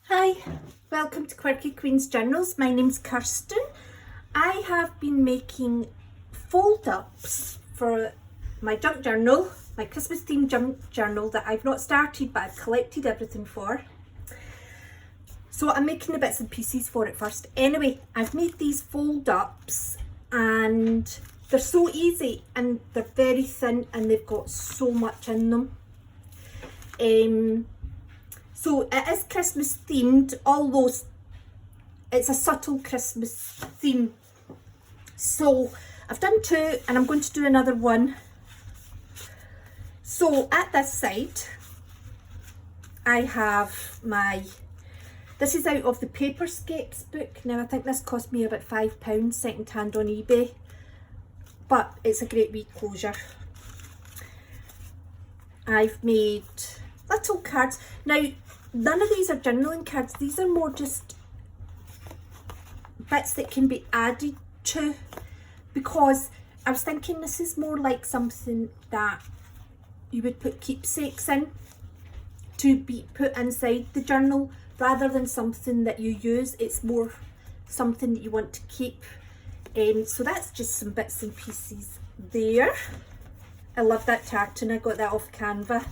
Hi, welcome to Quirky Queen's Journals. My name's Kirsten. I have been making fold-ups for my junk journal, my Christmas themed junk journal that I've not started but I've collected everything for. So I'm making the bits and pieces for it first. Anyway, I've made these fold-ups and they're so easy and they're very thin and they've got so much in them. So it is Christmas themed, although it's a subtle Christmas theme. So I've done two and I'm going to do another one. So at this side, I have this is out of the Paperscapes book. Now I think this cost me about £5 second hand on eBay, but it's a great wee closure. I've made little cards. Now, none of these are journaling cards. These are more just bits that can be added to, because I was thinking this is more like something that you would put keepsakes in to be put inside the journal rather than something that you use. It's more something that you want to keep. So that's just some bits and pieces there. I love that tartan. I got that off Canva.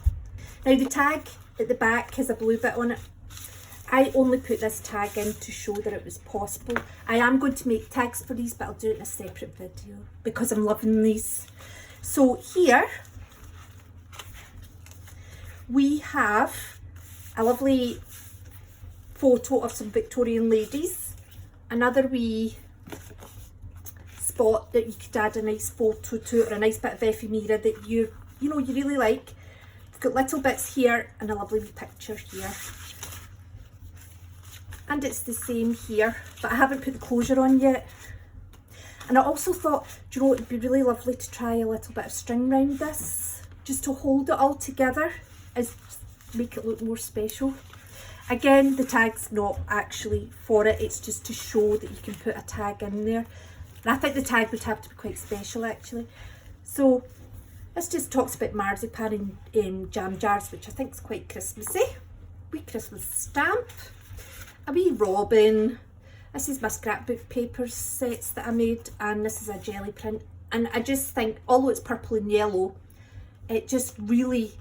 Now the tag at the back has a blue bit on it. I only put this tag in to show that it was possible. I am going to make tags for these, but I'll do it in a separate video because I'm loving these. So here we have a lovely photo of some Victorian ladies. Another wee spot that you could add a nice photo to, or a nice bit of ephemera that you really like. Got little bits here and a lovely wee picture here, and it's the same here, but I haven't put the closure on yet. And I also thought, do you know, it'd be really lovely to try a little bit of string around this just to hold it all together, is make it look more special. Again, the tag's not actually for it, it's just to show that you can put a tag in there, and I think the tag would have to be quite special actually. So this just talks about marzipan in jam jars, which I think is quite Christmassy. Wee Christmas stamp, a wee robin. This is my scrapbook paper sets that I made, and this is a jelly print. And I just think, although it's purple and yellow, it just really,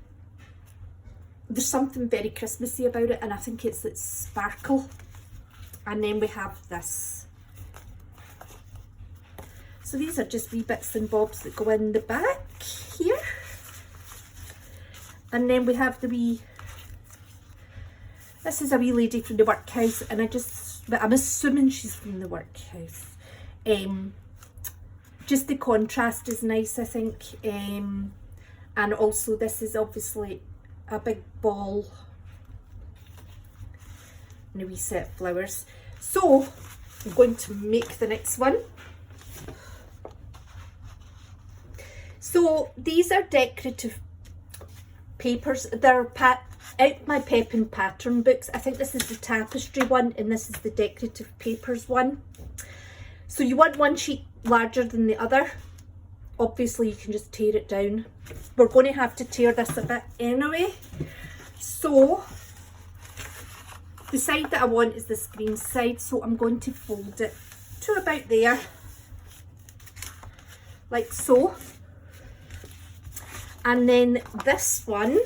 there's something very Christmassy about it, and I think it's its sparkle. And then we have this. So these are just wee bits and bobs that go in the back here. And then we have the wee, this is a wee lady from the workhouse, and I'm assuming she's from the workhouse. Just the contrast is nice, I think. And also this is obviously a big ball and a wee set of flowers. So I'm going to make the next one. So these are decorative papers. They're out my Pep pattern books. I think this is the tapestry one and this is the decorative papers one. So you want one sheet larger than the other. Obviously you can just tear it down. We're going to have to tear this a bit anyway. So the side that I want is this green side, so I'm going to fold it to about there, like so. And then this one,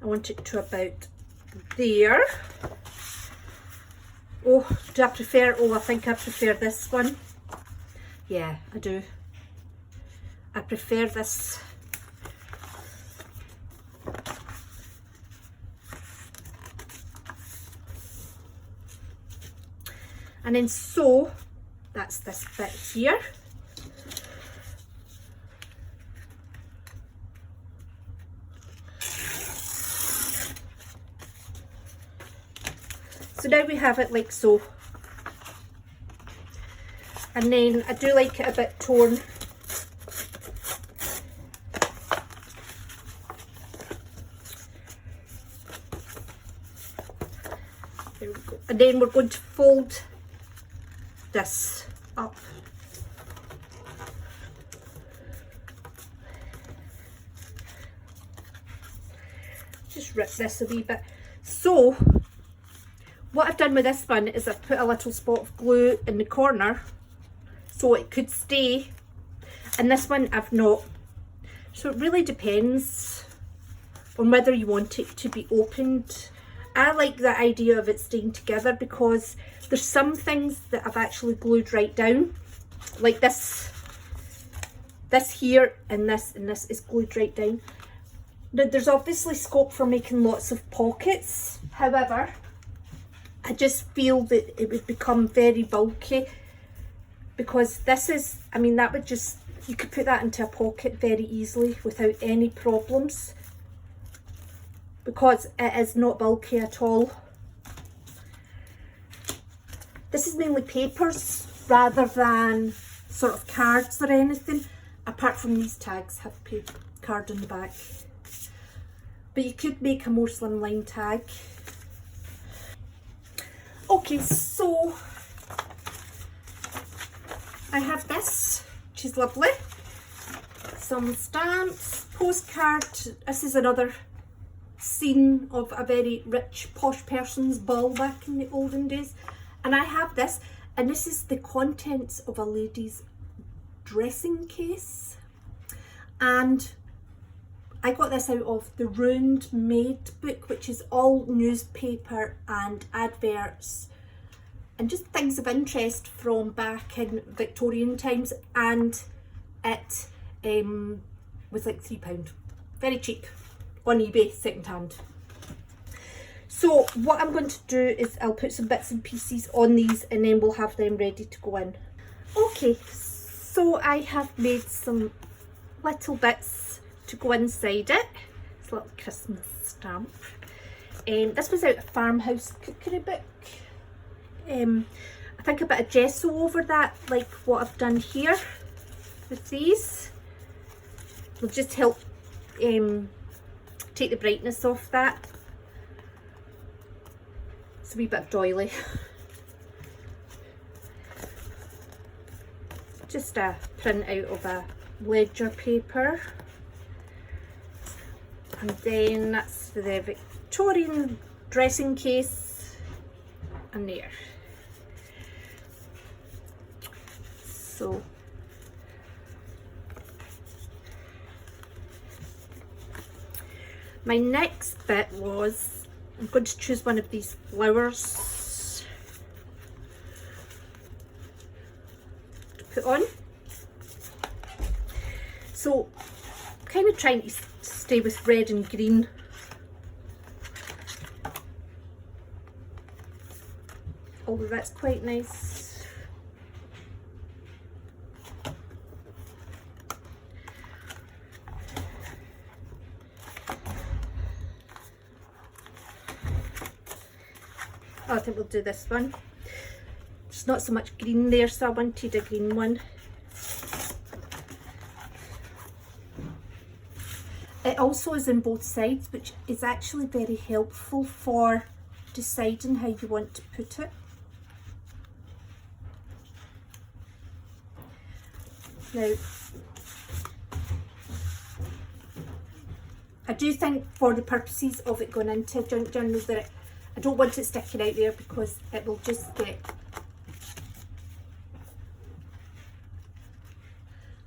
I want it to about there. Oh, do I prefer, I think I prefer this one. Yeah, I do. I prefer this. And then so, that's this bit here. So now we have it like so. And then I do like it a bit torn. There we go. And then we're going to fold this up. just rip this a wee bit. So what I've done with this one is I've put a little spot of glue in the corner so it could stay, and this one I've not. So it really depends on whether you want it to be opened. I like the idea of it staying together because there's some things that I've actually glued right down, like this here, and this is glued right down. Now there's obviously scope for making lots of pockets, however I just feel that it would become very bulky, because this is, I mean, that would just, you could put that into a pocket very easily without any problems, because it is not bulky at all. This is mainly papers rather than sort of cards or anything, apart from these tags have a card on the back. But you could make a more slimline tag. Okay, so I have this, which is lovely. Some stamps, postcard. This is another scene of a very rich, posh person's ball back in the olden days. And I have this, and this is the contents of a lady's dressing case. And I got this out of the Ruined Maid book, which is all newspaper and adverts and just things of interest from back in Victorian times, and it was like £3. Very cheap on eBay, second hand. So what I'm going to do is I'll put some bits and pieces on these and then we'll have them ready to go in. Okay, so I have made some little bits to go inside it. It's a little Christmas stamp. This was out of Farmhouse Cookery Book. I think a bit of gesso over that, like what I've done here with these, will just help take the brightness off that. It's a wee bit of doily. Just a print out of a ledger paper. And then that's the Victorian dressing case, and there. So my next bit was, I'm going to choose one of these flowers to put on. So I'm kind of trying to stay with red and green. Although that's quite nice. Oh, I think we'll do this one. There's not so much green there, so I wanted a green one. It also is in both sides, which is actually very helpful for deciding how you want to put it. Now, I do think for the purposes of it going into junk journals that I don't want it sticking out there, because it will just get,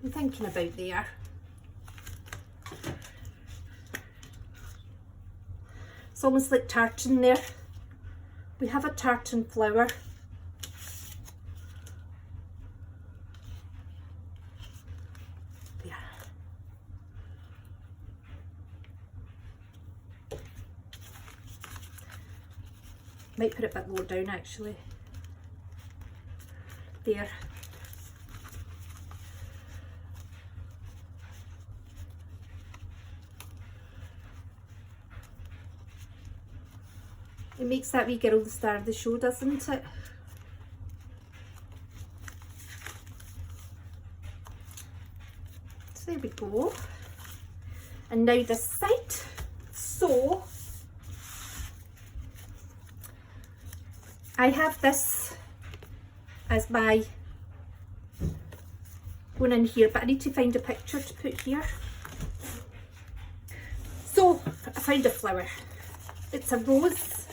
I'm thinking about there. It's almost like tartan there. We have a tartan flower. There. Might put it a bit lower down actually. There. It makes that wee girl the star of the show, doesn't it? So there we go. And now this side. So I have this as my going in here, but I need to find a picture to put here. So I found a flower. It's a rose.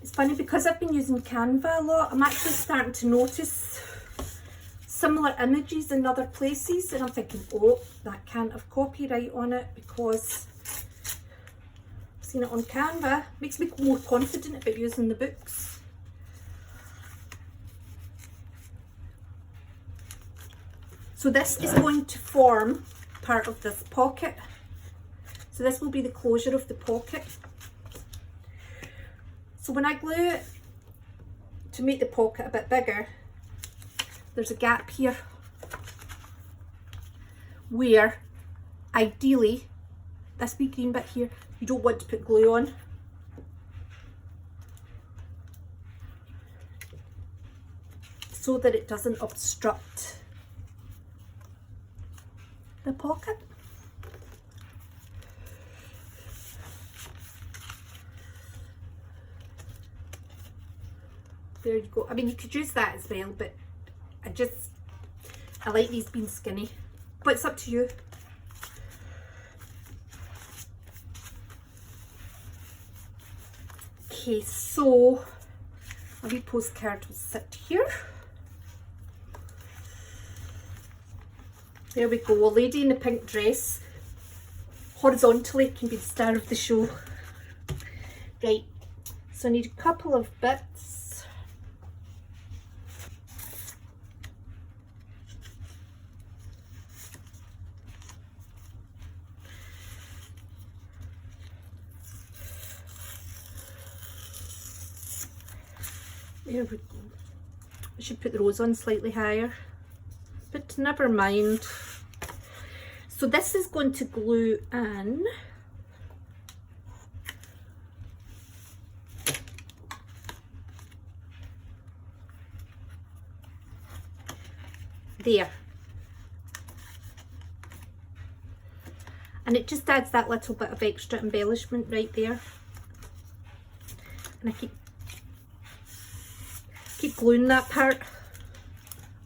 It's funny because I've been using Canva a lot, I'm actually starting to notice similar images in other places, and I'm thinking, oh, that can't have copyright on it because I've seen it on Canva. Makes me more confident about using the books. So this is going to form part of this pocket. So this will be the closure of the pocket. So when I glue it to make the pocket a bit bigger, there's a gap here where ideally this wee green bit here you don't want to put glue on. So that it doesn't obstruct the pocket. There you go. I mean, you could use that as well, but I like these being skinny, but it's up to you. Okay, so a wee postcard will sit here. There we go, a lady in a pink dress, horizontally can be the star of the show. Right, so I need a couple of bits. There we go. I should put the rose on slightly higher, but never mind. So this is going to glue in. There. And it just adds that little bit of extra embellishment right there. And I keep gluing that part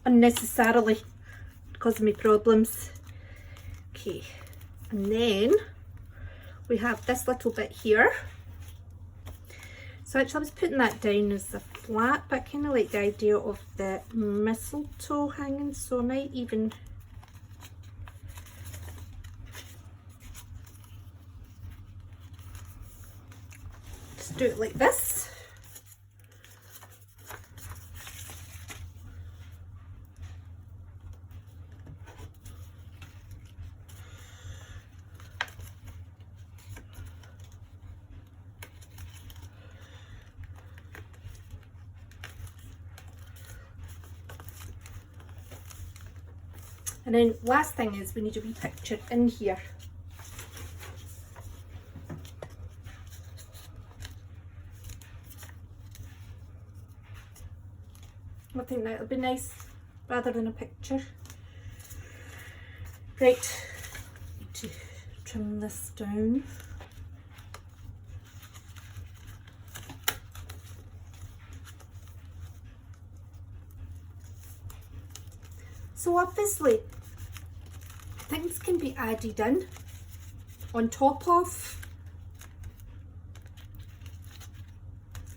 unnecessarily because of my problems. Okay, and then we have this little bit here. So actually I was putting that down as a flat, but I kind of like the idea of the mistletoe hanging, so I might even just do it like this. And then last thing is we need a wee picture in here. I think that would be nice rather than a picture. Right, need to trim this down. So obviously things can be added in on top of,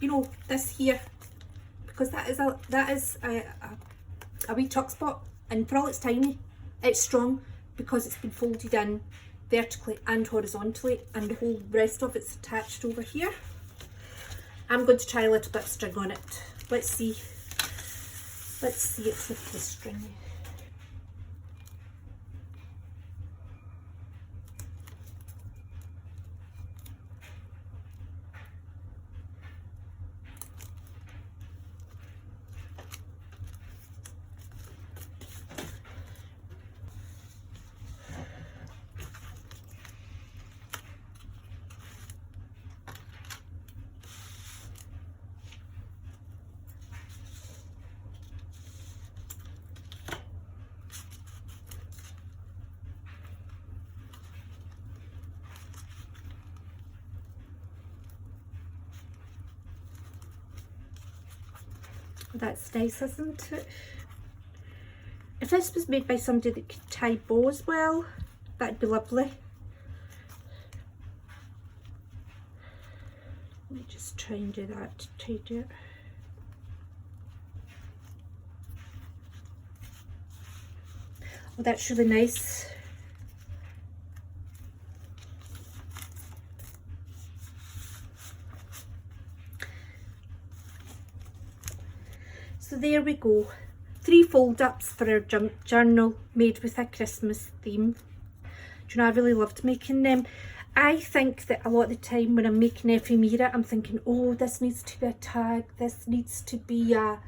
you know, this here, because that is a wee tuck spot, and for all it's tiny, it's strong because it's been folded in vertically and horizontally, and the whole rest of it's attached over here. I'm going to try a little bit of string on it. Let's see it with the string. That's nice, isn't it? If this was made by somebody that could tie bows well, that'd be lovely. Let me just try and do that to tidy it. Oh, that's really nice. So there we go. 3 fold-ups for our junk journal made with a Christmas theme. Do you know, I really loved making them. I think that a lot of the time when I'm making ephemera, I'm thinking, oh, this needs to be a tag, this needs to be a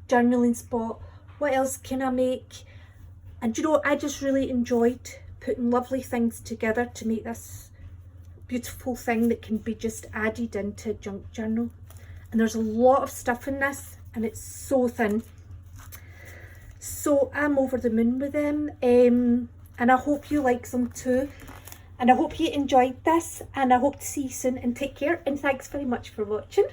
journaling spot. What else can I make? And you know, I just really enjoyed putting lovely things together to make this beautiful thing that can be just added into a junk journal. And there's a lot of stuff in this, and it's so thin. So I'm over the moon with them, and I hope you like them too. And I hope you enjoyed this, and I hope to see you soon, and take care, and thanks very much for watching.